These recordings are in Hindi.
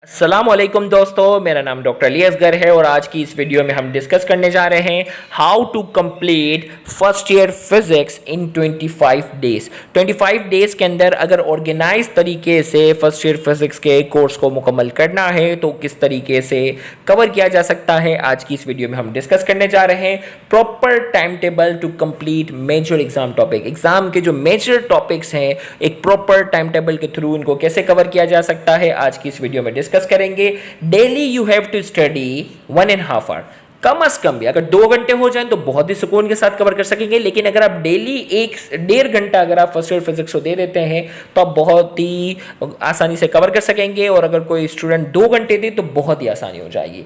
अस्सलामुअलैकुम दोस्तों, मेरा नाम डॉक्टर अली असगर है और आज की इस वीडियो में हम डिस्कस करने जा रहे हैं how to complete first year physics in 25 days. 25 days के अंदर अगर ऑर्गेनाइज तरीके से फर्स्ट ईयर फिजिक्स के कोर्स को मुकम्मल करना है तो किस तरीके से कवर किया जा सकता है, आज की इस वीडियो में हम डिस्कस करने जा रहे हैं। Proper time table to complete major exam topic, exam के जो मेजर टॉपिक्स हैं एक प्रॉपर टाइम टेबल के थ्रू इनको कैसे कवर किया जा सकता है, आज की इस वीडियो में डिस्कस करेंगे। Daily you have to study 1.5 hour, कम से कम भी अगर 2 घंटे हो जाएं तो बहुत ही सुकून के साथ कवर कर सकेंगे। लेकिन अगर आप डेली 1.5 घंटा अगर आप फर्स्ट ईयर फिजिक्स को दे देते हैं तो आप बहुत ही आसानी से कवर कर सकेंगे। और अगर कोई स्टूडेंट 2 घंटे दे तो बहुत ही आसानी हो जाएगी।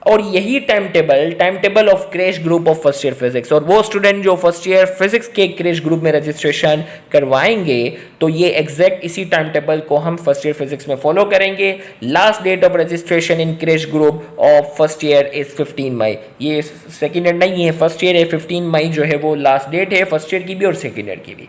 और यही time table of crash group of first year physics, और वो स्टूडेंट जो फर्स्ट ईयर फिजिक्स के क्रैश ग्रुप में रजिस्ट्रेशन करवाएंगे तो ये एग्जैक्ट इसी टाइम टेबल को हम फर्स्ट ईयर फिजिक्स में फॉलो करेंगे। Last date of registration in crash group of first year is 15 May. ये सेकेंड ईयर नहीं है, फर्स्ट ईयर है। 15 मई जो है वो लास्ट डेट है फर्स्ट ईयर की भी और सेकेंड ईयर की भी।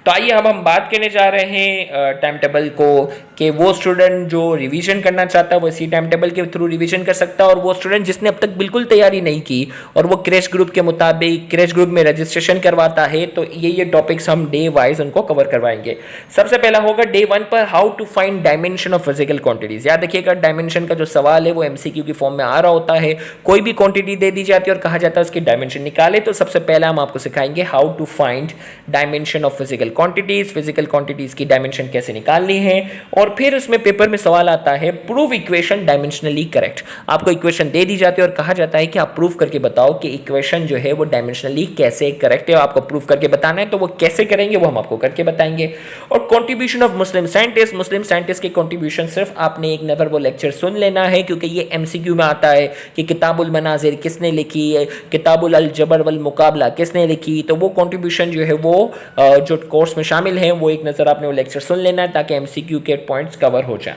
तो आइए अब हम बात करने जा रहे हैं टाइम टेबल को कि वो स्टूडेंट जो रिवीजन करना चाहता है वो इसी टाइम टेबल के थ्रू रिवीजन कर सकता है, और वो स्टूडेंट जिसने अब तक बिल्कुल तैयारी नहीं की और वो क्रैश ग्रुप के मुताबिक क्रैश ग्रुप में रजिस्ट्रेशन करवाता है तो ये टॉपिक्स हम डे वाइज उनको कवर करवाएंगे। सबसे पहला होगा डे 1 पर how to find dimension of physical quantities. याद रखिएगा डायमेंशन का जो सवाल है वो एमसीक्यू की फॉर्म में आ रहा होता है। कोई भी क्वांटिटी दे दी जाती है और कहा जाता है उसकी डायमेंशन निकाले, तो सबसे पहले हम आपको सिखाएंगे how to find dimension of physical quantities, physical quantities की डायमेंशन कैसे निकालनी है। और फिर उसमें पेपर में सवाल आता है प्रूव इक्वेशन डायमेंशनली करेक्ट। आपको इक्वेशन दे दी जाती है और कहा जाता है कि आप प्रूव करके बताओ कि इक्वेशन जो है वो डायमेंशनली कैसे करेक्ट है। आपको प्रूव करके बताना है तो वो कैसे करेंगे वो हम आपको करके बताएंगे। और कंट्रीब्यूशन ऑफ मुस्लिम साइंटिस्ट के कंट्रीब्यूशन सिर्फ आपने एक नजर वो लेक्चर सुन लेना है, क्योंकि ये एमसीक्यू में आता है कि किताबुल मनाजिर किसने लिखी है, किताबुल अल जबर वल मुकाबला किसने लिखी, तो वो कंट्रीब्यूशन जो है वो जो कोर्स में शामिल है वो एक नजर आपने वो लेक्चर सुन लेना है ताकि एमसीक्यू के पॉइंट्स कवर हो जाए।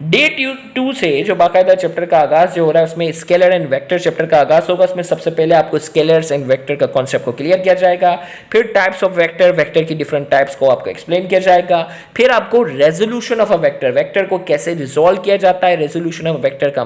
डे 2 से जो बाकायदा चैप्टर का आगाज जो हो रहा है उसमें स्केलर एंड वेक्टर चैप्टर का आगाज होगा। उसमें सबसे पहले आपको स्केलर्स एंड वेक्टर का कॉन्सेप्ट को क्लियर किया जाएगा। फिर टाइप्स ऑफ वेक्टर की डिफरेंट टाइप्स को आपको एक्सप्लेन किया जाएगा। फिर आपको रेजोल्यूशन ऑफ अ वेक्टर को कैसे रिजोल्व किया जाता है, रेजोल्यूशन ऑफ वेक्टर का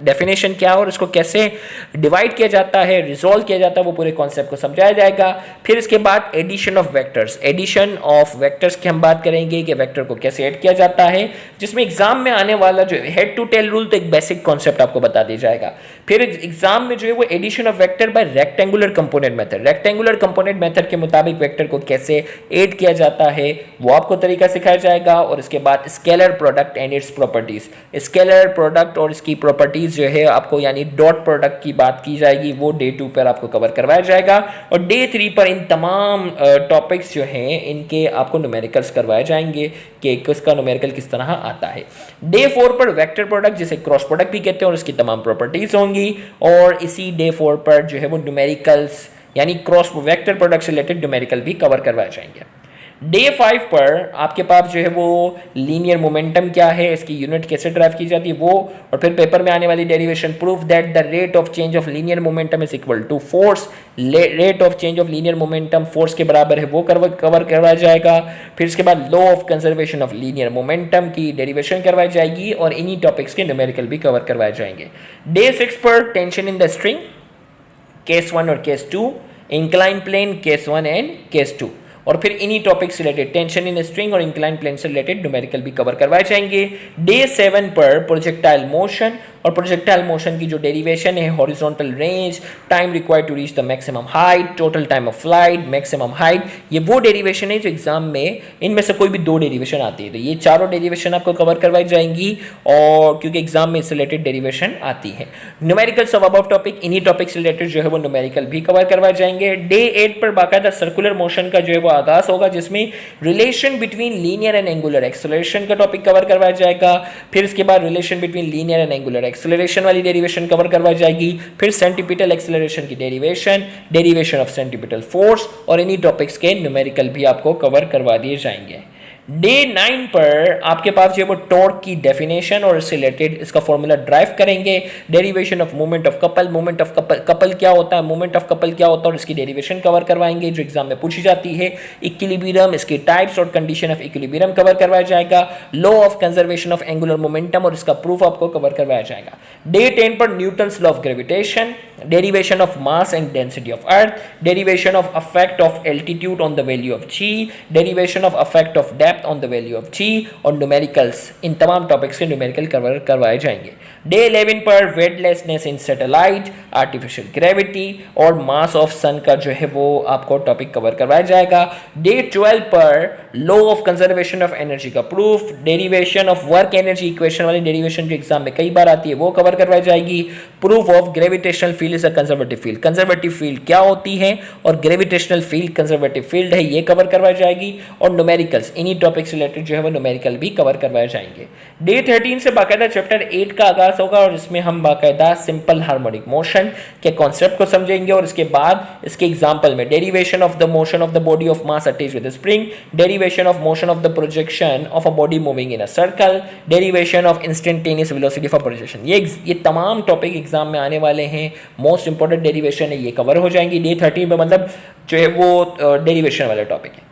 डेफिनेशन क्या है और इसको कैसे डिवाइड किया जाता है, रिजोल्व किया जाता है, वो पूरे कॉन्सेप्ट को समझाया जाएगा। फिर इसके बाद एडिशन ऑफ वेक्टर्स की हम बात करेंगे कि वेक्टर को कैसे ऐड किया जाता है, जिसमें एग्जाम में वाला जो हेड टू टेल रूल तो एक बेसिक कॉन्सेप्ट आपको बता दिया जाएगा। फिर एग्जाम में जो है वो addition of vector by rectangular component method के मुताबिक वेक्टर को कैसे ऐड किया जाता है वो आपको तरीका सिखाया जाएगा। और इसके बाद scalar product and its properties, scalar product और इसकी प्रॉपर्टीज जो है आपको यानी डॉट प्रोडक्ट की बात की जाएगी, वो डे 2 पर आपको कवर करवाया जाएगा। और डे 3 पर इन तमाम टॉपिक्स जो हैं इनके आपको न्यूमेरिकल्स करवाए जाएंगे कि किसका न्यूमेरिकल किस तरह आता है। डे 4 पर वेक्टर प्रोडक्ट जिसे क्रॉस प्रोडक्ट भी कहते हैं और उसकी तमाम प्रॉपर्टीज होंगी। और इसी डे 4 पर जो है वो न्यूमेरिकल्स यानी क्रॉस वेक्टर प्रोडक्ट से रिलेटेड न्यूमेरिकल भी कवर करवाए जाएंगे। डे 5 पर आपके पास जो है वो लीनियर मोमेंटम क्या है, इसकी यूनिट कैसे ड्राइव की जाती है वो, और फिर पेपर में आने वाली derivation proof that the rate of change of linear momentum is equal to force, rate of change of linear momentum force के बराबर है वो कवर करवाया जाएगा। फिर इसके बाद law of conservation of linear momentum की डेरिवेशन करवाई जाएगी और इन्हीं टॉपिक्स के न्यूमेरिकल भी कवर करवाए जाएंगे। डे 6 पर tension in the string case 1 और case 2, incline plane case 1 and case 2, और फिर इन्हीं टॉपिक से रिलेटेड टेंशन इन स्ट्रिंग और इंक्लाइन प्लेन से रिलेटेड न्यूमेरिकल भी कवर करवाए जाएंगे। डे 7 पर प्रोजेक्टाइल मोशन, और प्रोजेक्टाइल मोशन की जो डेरिवेशन है horizontal range, time required to reach the maximum height, total time of flight, maximum height, ये वो डेरिवेशन है जो एग्जाम में इनमें से कोई भी 2 डेरिवेशन आती है, तो ये चारों डेरिवेशन आपको कवर करवाई जाएंगी और क्योंकि एग्जाम में इससे रिलेटेड डेरिवेशन आती है। न्यूमेरिकल्स ऑफ अबव टॉपिक, इन्हीं टॉपिक से रिलेटेड जो है वो न्यूमेरिकल भी कवर करवाए जाएंगे। डे 8 पर बाकायदा सर्कुलर मोशन का जो है वो आगाज होगा, जिसमें relation between linear and angular acceleration का टॉपिक कवर करवाया जाएगा। फिर इसके बाद relation between linear and angular acceleration वाली डेरिवेशन कवर करवाई जाएगी। फिर सेंटीपिटल एक्सेलरेशन की डेरिवेशन ऑफ सेंटीपिटल फोर्स, और इन्हीं टॉपिक्स के न्यूमेरिकल भी आपको कवर करवा दिए जाएंगे। डे 9 पर आपके पास जो है वो टॉर्क की डेफिनेशन और इससे रिलेटेड इसका फॉर्मूला ड्राइव करेंगे, derivation of moment of couple, moment of couple क्या होता है, मोमेंट ऑफ कपल क्या होता है और इसकी डेरिवेशन कवर करवाएंगे जो एग्जाम में पूछी जाती है, इक्विलिब्रियम, इसके टाइप्स और कंडीशन ऑफ इक्विलिब्रियम कवर करवाया जाएगा, law of conservation of angular momentum और इसका प्रूफ आपको कवर करवाया जाएगा। डे 10 पर Newton's law of gravitation, derivation of mass and density of earth, derivation of effect of altitude on the value of g, derivation of effect of depth on the value of g और numericals, इन तमाम टॉपिक्स के न्यूमेरिकल कवर करवाए जाएंगे। डे 11 पर वेटलेसनेस इन सैटेलाइट, आर्टिफिशियल ग्रेविटी और मास ऑफ सन का जो है वो आपको टॉपिक कवर करवाया जाएगा। डे 12 पर law of conservation of energy का proof, derivation of work energy equation वाली डेरिवेशन जो एग्जाम में कई बार आती है वो कवर करवाई जाएगी। Proof of gravitational field is a conservative field, conservative field क्या होती है और ग्रेविटेशनल फील्ड कंजर्वेटिव फील्ड है ये कवर करवाई जाएगी। और न्यूमेरिकल्स, इन्हीं टॉपिक्स रिलेटेड जो है वो न्यूमेरिकल भी कवर करवाए जाएंगे। डे 13 से बाकायदा चैप्टर 8 का आगाज होगा और इसमें हम बाकायदा सिंपल हार्मोनिक मोशन के कॉन्सेप्ट को समझेंगे और इसके बाद इसके एग्जांपल में derivation of the motion of the body of mass attached with spring, derivation of motion of the projection of a body moving in a circle, derivation of instantaneous velocity for projection, ये तमाम टॉपिक एग्जाम में आने वाले हैं। मोस्ट इंपॉर्टेंट डेरिवेशन है, ये कवर हो जाएंगी। डे 13 पे मतलब जो है वो डेरिवेशन वाला टॉपिक है।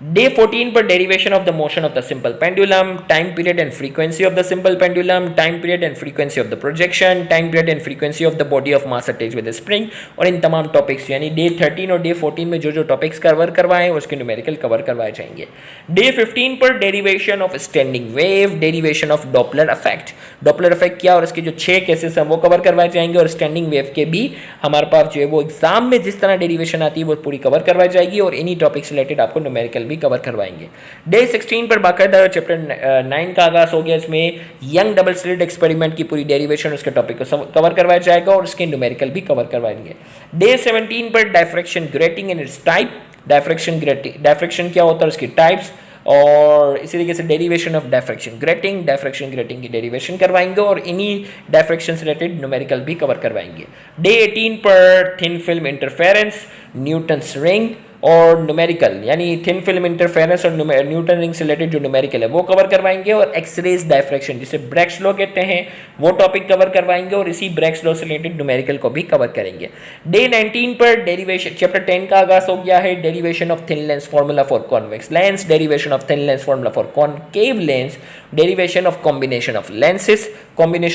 डे 14 पर derivation of the motion of the simple pendulum, time period and frequency of the simple pendulum, time period and frequency of the projection, time period and frequency of the body of mass attached with spring और इन तमाम टॉपिक्स यानी डे 13 और डे 14 में जो जो टॉपिक्स कवर करवाएं उसके न्यूमेरिकल कवर करवाए जाएंगे। डे 15 पर derivation of standing wave, derivation of Doppler effect, Doppler effect क्या और इसके जो 6 केसेस हैं वो कवर करवाए जाएंगे और स्टैंडिंग वेव के भी हमारे पास जो है वो एग्जाम में जिस तरह डेरिवेशन आती है वो पूरी कवर करवाई जाएगी और इन्हीं टॉपिक्स रिलेटेड आपको न्यूमेरिकल भी कवर करवाएंगे। डे 16 पर बाकायदा चैप्टर 9 का आगाज हो गया, इसमें यंग डबल स्लिट एक्सपेरिमेंट की पूरी डेरिवेशन उसके टॉपिक को कवर करवाया जाएगा और उसके न्यूमेरिकल भी कवर करवाएंगे। डे 17 पर diffraction grating and it's type, diffraction क्या होता है उसकी टाइप्स और इसी तरीके से डेरिवेशन ऑफ डायफ्रैक्शन ग्रेटिंग की डेरिवेशन करवाएंगे और इन्हीं डायफ्रैक्शन से रिलेटेड न्यूमेरिकल भी कवर करवाएंगे। डे 18 पर thin film interference, Newton's ring और न्यूमेरिकल यानी थिन फिल्म इंटरफेरेंस और न्यूटन रिंग से रिलेटेड जो न्यूमेरिकल है वो कवर करवाएंगे और एक्सरेज डायफ्रैक्शन जिसे ब्रैग्स लॉ कहते हैं वो टॉपिक कवर करवाएंगे और इसी ब्रैग्स लॉ से रिलेटेड न्यूमेरिकल को भी कवर करेंगे। डे 19 पर डेरिवेशन चैप्टर 10 का आगाज हो गया है, derivation of thin lens formula for convex lens, derivation of thin lens formula for concave lens, derivation of combination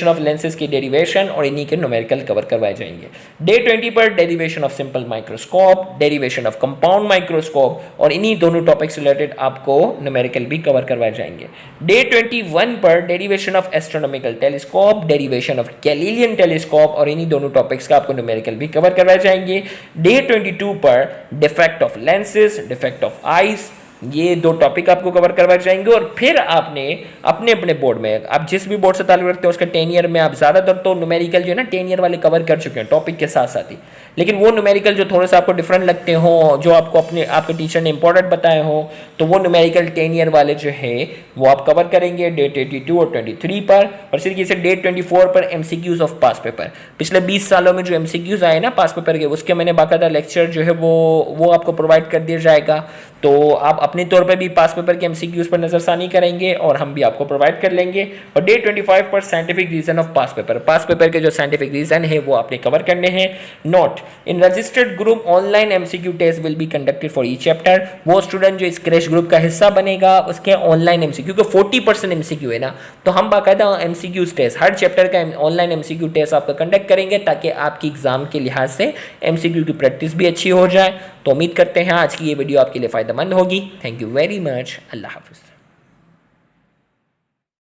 of lenses की डेरिवेशन और इन्हीं के न्यूमेरिकल कवर करवाए जाएंगे। डे 20 पर derivation of simple microscope, derivation of compound microscope और इन्हीं दोनों टॉपिक्स रिलेटेड आपको न्यूमेरिकल भी कवर करवाए जाएंगे। डे 21 पर derivation of astronomical telescope, derivation of Galilean telescope और इन्हीं दोनों टॉपिक्स का आपको न्यूमेरिकल भी कवर करवाए जाएंगे। डे 22 पर defect of lenses, defect of eyes, ये दो टॉपिक आपको कवर करवाए जाएंगे और फिर आपने अपने अपने बोर्ड में आप जिस भी बोर्ड से ताल्लुक रखते हैं उसका 10 ईयर में आप ज़्यादातर तो न्यूमेरिकल जो है ना 10 ईयर वाले कवर कर चुके हैं टॉपिक के साथ साथ ही, लेकिन वो न्यूमेरिकल जो थोड़ा सा आपको डिफरेंट लगते हो, जो आपको आपके टीचर ने इंपॉर्टेंट बताए हो, तो वो न्यूमेरिकल 10 ईयर वाले जो है वो आप कवर करेंगे डे 22 और 23 पर। और इसी तरीके से डे 24 पर MCQs ऑफ पास पेपर, पिछले 20 सालों में जो MCQs आए ना पास पेपर के उसके मैंने बाकायदा लेक्चर जो है वो आपको प्रोवाइड कर दिया जाएगा, तो आप अपने तौर पे भी पास पेपर के MCQs पर नजरसानी करेंगे और हम भी आपको प्रोवाइड कर लेंगे। और डे 25 पर scientific reason of pass paper के जो साइंटिफिक रीजन है वो आपने कवर करने हैं। Note in registered group online MCQ test will be conducted for each chapter, वो स्टूडेंट जो इस क्रैश ग्रुप का हिस्सा बनेगा उसके ऑनलाइन MCQ, क्योंकि 40% MCQ है ना, तो हम बाकायदा MCQ टेस्ट हर चैप्टर का ऑनलाइन MCQ टेस्ट आपका कंडक्ट करेंगे ताकि आपकी एग्जाम के लिहाज से MCQ की प्रैक्टिस भी अच्छी हो जाए। तो उम्मीद करते हैं आज की ये वीडियो आपके लिए फायदेमंद होगी। Thank you very much. अल्लाह हाफिज़।